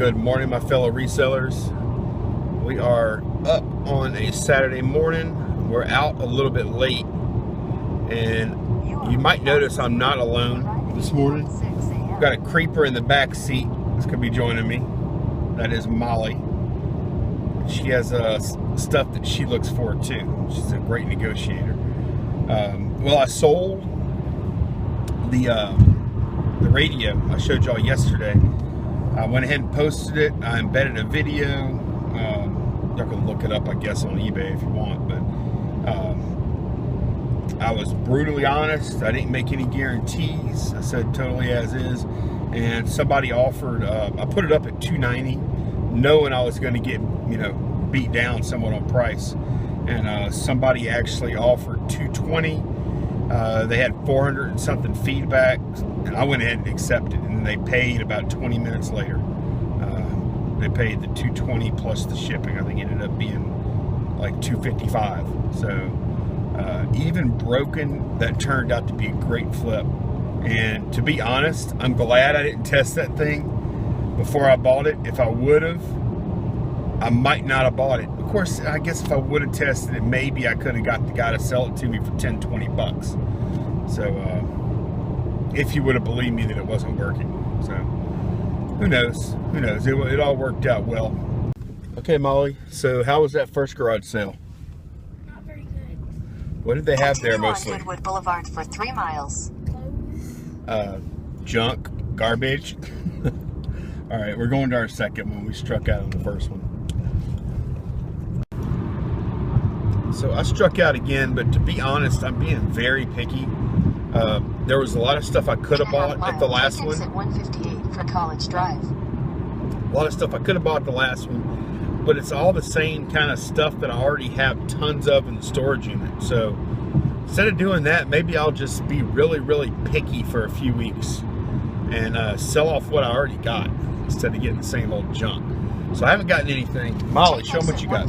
Good morning, my fellow resellers. We are up on a Saturday morning. We're out a little bit late, and you might notice I'm not alone this morning. I've got a creeper in the back seat that's going to be joining me. That is Molly. She has stuff that she looks for too. She's a great negotiator. Well, I sold the radio I showed y'all yesterday. I went ahead and posted it. I embedded a video. Y'all can look it up, I guess, on eBay if you want. But I was brutally honest. I didn't make any guarantees. I said totally as is. And somebody offered. I put it up at $290, knowing I was going to get, beat down somewhat on price. And somebody actually offered $220. They had 400 and something feedback, and I went ahead and accepted, and they paid about 20 minutes later. They paid the $220 plus the shipping. I think it ended up being like $255. So even broken, that turned out to be a great flip. And to be honest, I'm glad I didn't test that thing before I bought it. If I would have, I might not have bought it. Of course, I guess if I would have tested it, maybe I could have got the guy to sell it to me for 10, 20 bucks. So, if you would have believed me that it wasn't working. So, who knows? Who knows? It all worked out well. Okay, Molly, so how was that first garage sale? Not very good. What did they have there mostly? On Goodwood Boulevard for 3 miles. Junk, garbage. All right, we're going to our second one. We struck out on the first one. So I struck out again, but to be honest, I'm being very picky. There was a lot of stuff I could have bought at the last one. At 158 for College Drive. A lot of stuff I could have bought at the last one, but it's all the same kind of stuff that I already have tons of in the storage unit. So instead of doing that, maybe I'll just be really, really picky for a few weeks and sell off what I already got instead of getting the same old junk. So I haven't gotten anything. Molly, show them what you got.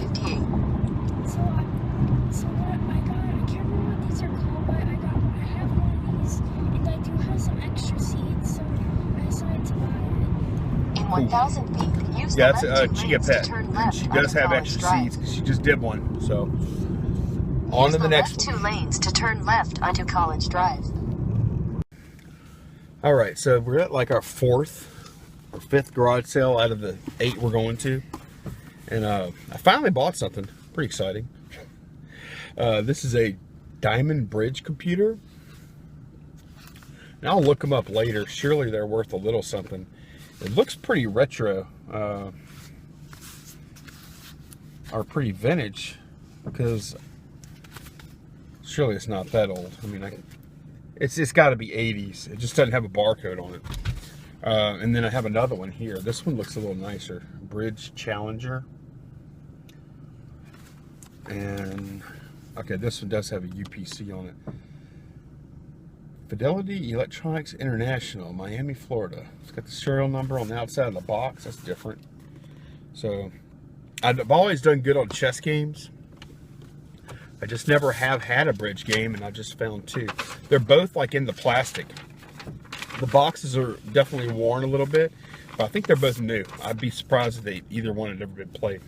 So what I got, I can't remember what these are called, but I have one of these, and I do have some extra seeds, so I decided to buy it. In 1,000 feet, use Yeah, the it's left a chia lanes pet. to turn And left she does onto have College extra Drive. seeds because she just did one. So on to the next one. 2 lanes to turn left onto College Drive. All right, so we're at like our 4th or 5th garage sale out of the 8 we're going to, and I finally bought something pretty exciting. This is a Diamond Bridge computer, and I'll look them up later. Surely they're worth a little something. It looks pretty retro, or pretty vintage, because surely it's not that old. I mean, it's got to be 80s. It just doesn't have a barcode on it. And then I have another one here. This one looks a little nicer. Bridge Challenger. And okay, this one does have a UPC on it. Fidelity Electronics International, Miami, Florida. It's got the serial number on the outside of the box. That's different. So I've always done good on chess games. I just never have had a bridge game, and I just found 2. They're both like in the plastic. The boxes are definitely worn a little bit, but I think they're both new. I'd be surprised if either one had ever been played.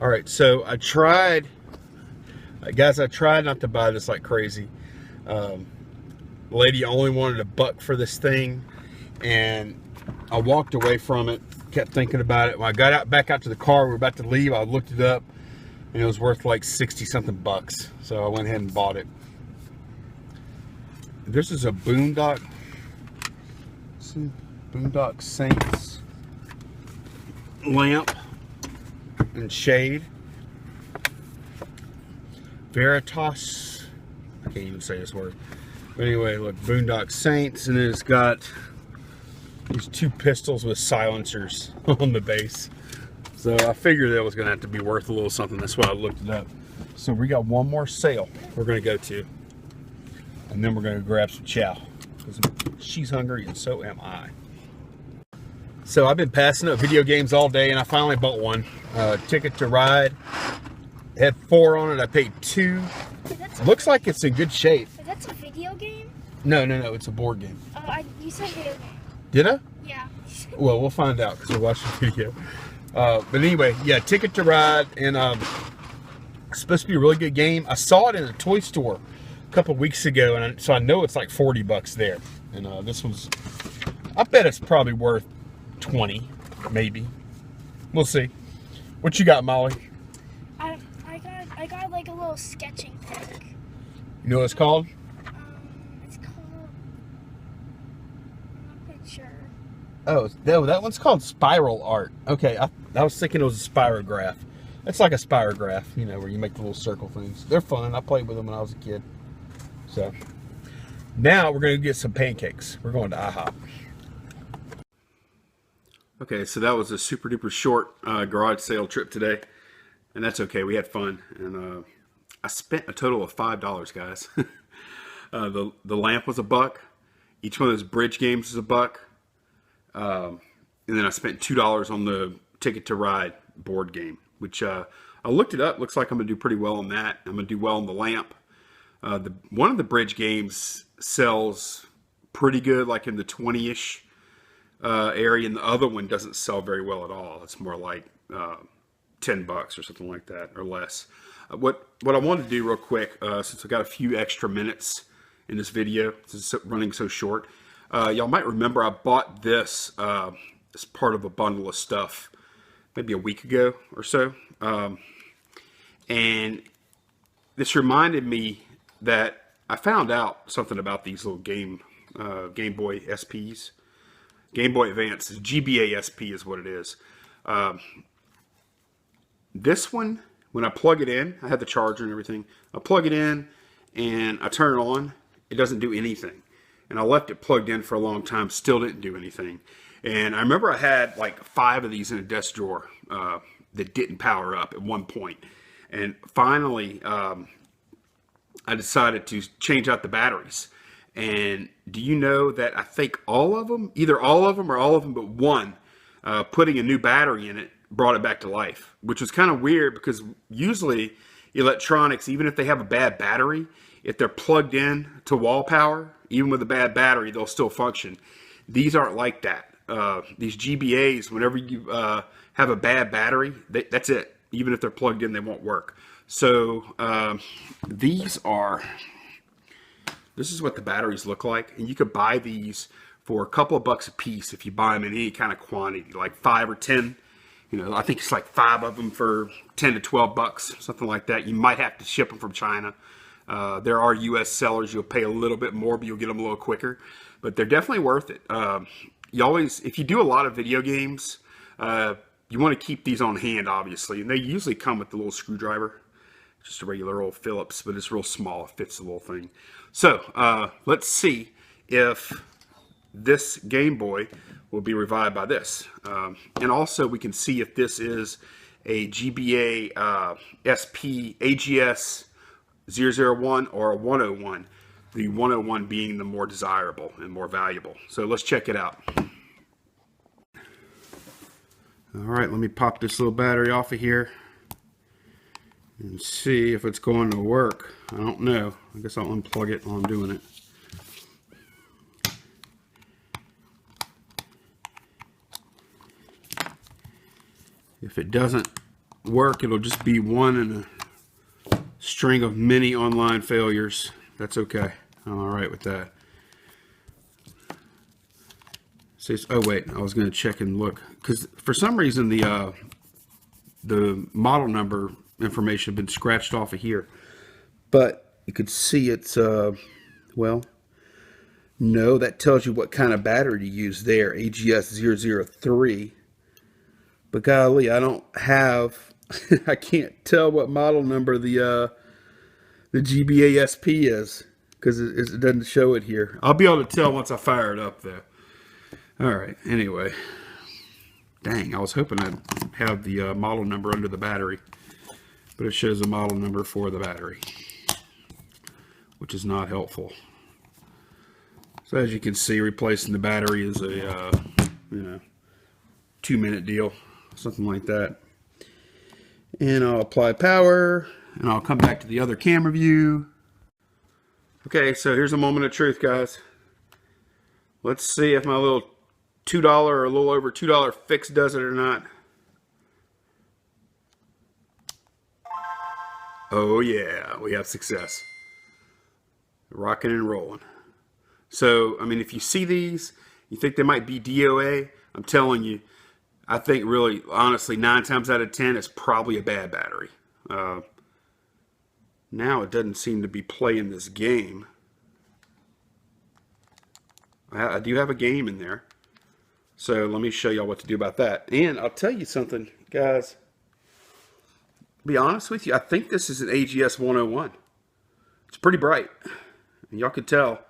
All right, so I tried, guys, I tried not to buy this like crazy. Lady only wanted $1 for this thing, and I walked away from it, kept thinking about it. When I got back out to the car, we were about to leave, I looked it up, and it was worth like 60-something bucks. So I went ahead and bought it. This is a Boondock Saints lamp and shade. Veritas. I can't even say this word. But anyway, look, Boondock Saints, and then it's got these 2 pistols with silencers on the base. So I figured that was going to have to be worth a little something. That's why I looked it up. So we got one more sale we're going to go to. And then we're going to grab some chow. Because she's hungry and so am I. So I've been passing up video games all day, and I finally bought one. Ticket to Ride. It had 4 on it. I paid 2. Looks like it's in good shape. That's a video game? No, it's a board game. You said video game. Did I? Yeah, you Well, we'll find out because we're watching the video. But anyway, yeah, Ticket to Ride, and it's supposed to be a really good game. I saw it in a toy store a couple weeks ago, and so I know it's like 40 bucks there. And this one's, I bet it's probably worth 20, maybe. We'll see. What you got, Molly? I got like a little sketching pack. You know what it's called? It's called, I'm not quite sure. Oh, no, that one's called Spiral Art. Okay, I was thinking it was a spirograph. It's like a spirograph, you know, where you make the little circle things. They're fun. I played with them when I was a kid. So, now we're going to get some pancakes. We're going to IHOP. Okay, so that was a super duper short garage sale trip today. And that's okay. We had fun. And I spent a total of $5, guys. The lamp was $1. Each one of those bridge games was $1. And then I spent $2 on the Ticket to Ride board game, which I looked it up. Looks like I'm going to do pretty well on that. I'm going to do well on the lamp. One of the bridge games sells pretty good, like in the 20-ish area, and the other one doesn't sell very well at all. It's more like $10 or something like that, or less. What I want to do real quick, since I got a few extra minutes in this video, since it's running so short, y'all might remember I bought this as part of a bundle of stuff maybe a week ago or so, and this reminded me that I found out something about these little Game Boy SPs. Game Boy Advance, GBA SP is what it is. This one, when I plug it in, I had the charger and everything. I plug it in and I turn it on. It doesn't do anything. And I left it plugged in for a long time, still didn't do anything. And I remember I had like 5 of these in a desk drawer that didn't power up at one point. And finally, I decided to change out the batteries. And do you know that I think all of them, either all of them or all of them but one, putting a new battery in it brought it back to life, which was kind of weird because usually electronics, even if they have a bad battery, if they're plugged in to wall power, even with a bad battery, they'll still function. These aren't like that. These GBAs, whenever you have a bad battery, that's it. Even if they're plugged in, they won't work. So this is what the batteries look like, and you could buy these for a couple of bucks a piece if you buy them in any kind of quantity, like 5 or 10. You know, I think it's like 5 of them for 10 to 12 bucks, something like that. You might have to ship them from China. There are U.S. sellers. You'll pay a little bit more, but you'll get them a little quicker. But they're definitely worth it. You always, if you do a lot of video games, you want to keep these on hand, obviously. And they usually come with the little screwdriver. Just a regular old Phillips, but it's real small. It fits the little thing. So let's see if this Game Boy will be revived by this. And also we can see if this is a GBA SP AGS 001 or a 101. The 101 being the more desirable and more valuable. So let's check it out. All right, let me pop this little battery off of here and see if it's going to work. I don't know. I guess I'll unplug it while I'm doing it. If it doesn't work, it'll just be one in a string of many online failures. That's okay. I'm all right with that. Oh wait, I was going to check and look because for some reason the model number information had been scratched off of here, but you could see it's well, no, that tells you what kind of battery to use there, AGS 003. But golly, I don't have, I can't tell what model number the GBA SP is because it doesn't show it here. I'll be able to tell once I fire it up though. All right, anyway. Dang, I was hoping I'd have the model number under the battery, but it shows a model number for the battery, which is not helpful. So as you can see, replacing the battery is a 2-minute deal, something like that. And I'll apply power, and I'll come back to the other camera view. Okay, so here's a moment of truth, guys. Let's see if my little $2 or a little over $2 fix does it or not. Oh yeah, we have success. Rocking and rolling. So, I mean, if you see these, you think they might be DOA, I'm telling you, I think really, honestly, 9 times out of 10, it's probably a bad battery. Now it doesn't seem to be playing this game. I do have a game in there. So let me show y'all what to do about that. And I'll tell you something, guys. To be honest with you, I think this is an AGS 101. It's pretty bright. And y'all could tell.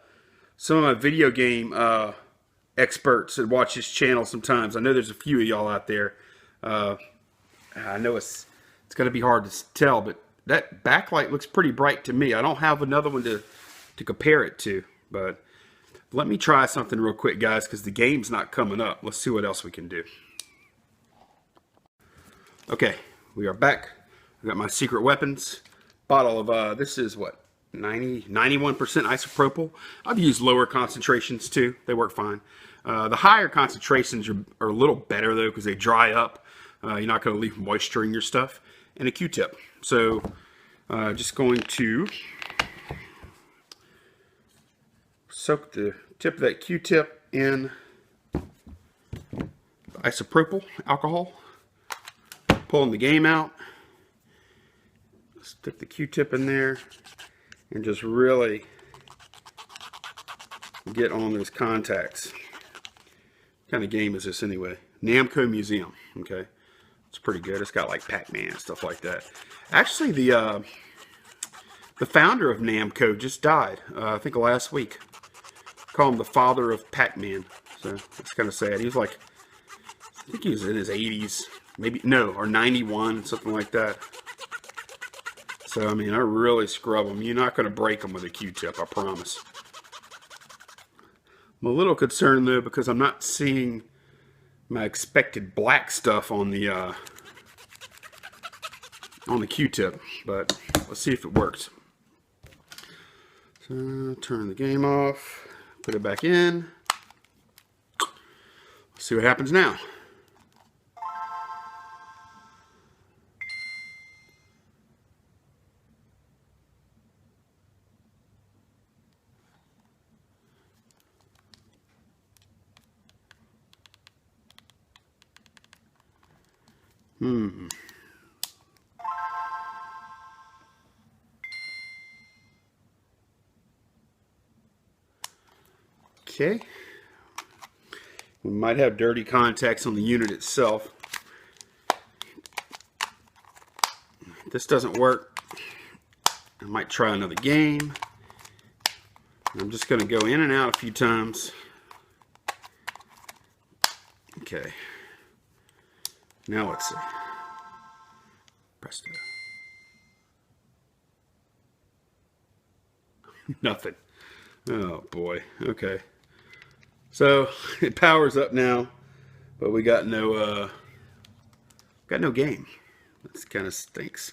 Some of my video game experts that watch this channel sometimes. I know there's a few of y'all out there. I know it's going to be hard to tell, but that backlight looks pretty bright to me. I don't have another one to compare it to, but let me try something real quick, guys, because the game's not coming up. Let's see what else we can do. Okay, we are back. I got my secret weapons bottle of this is what, 91% isopropyl. I've used lower concentrations too. They work fine. The higher concentrations are a little better though, because they dry up. You're not going to leave moisture in your stuff. And a Q-tip. So just going to soak the tip of that Q-tip in isopropyl alcohol. Pulling the game out. Stick the Q-tip in there and just really get on those contacts. What kind of game is this anyway? Namco Museum. Okay. It's pretty good. It's got like Pac-Man and stuff like that. Actually, the founder of Namco just died. I think last week. Call him the father of Pac-Man. So it's kind of sad. He was like, I think he was in his 80s, maybe no, or 91, something like that. So I mean, I really scrub them. You're not going to break them with a Q-tip, I promise. I'm a little concerned though because I'm not seeing my expected black stuff on the Q-tip, but let's see if it works. So turn the game off, put it back in. Let's see what happens now. Okay. We might have dirty contacts on the unit itself. If this doesn't work, I might try another game. I'm just going to go in and out a few times. Okay. Now let's see. Presto. Nothing. Oh boy. Okay. So it powers up now, but we got no game. That kind of stinks.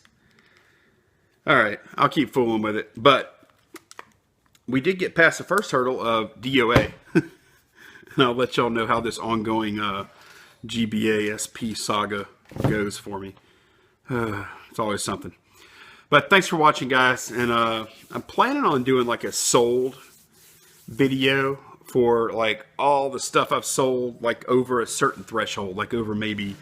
All right, I'll keep fooling with it. But we did get past the first hurdle of DOA, and I'll let y'all know how this ongoing GBA SP saga goes for me. It's always something. But thanks for watching, guys, and I'm planning on doing like a sold video for like all the stuff I've sold like over a certain threshold, like over maybe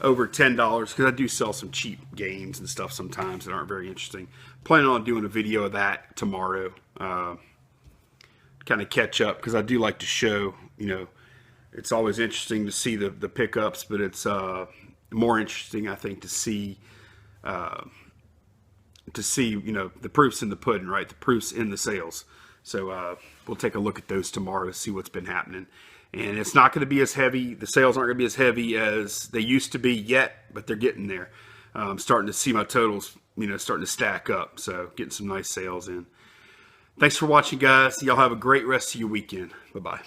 over $10, because I do sell some cheap games and stuff sometimes that aren't very interesting. Planning on doing a video of that tomorrow, kind of catch up, because I do like to show, you know, it's always interesting to see the pickups, but it's more interesting, I think, to see you know, the proofs in the pudding, right? The proofs in the sales. So we'll take a look at those tomorrow to see what's been happening. And it's not going to be as heavy. The sales aren't going to be as heavy as they used to be yet, but they're getting there. I'm starting to see my totals, you know, starting to stack up. So getting some nice sales in. Thanks for watching, guys. Y'all have a great rest of your weekend. Bye-bye.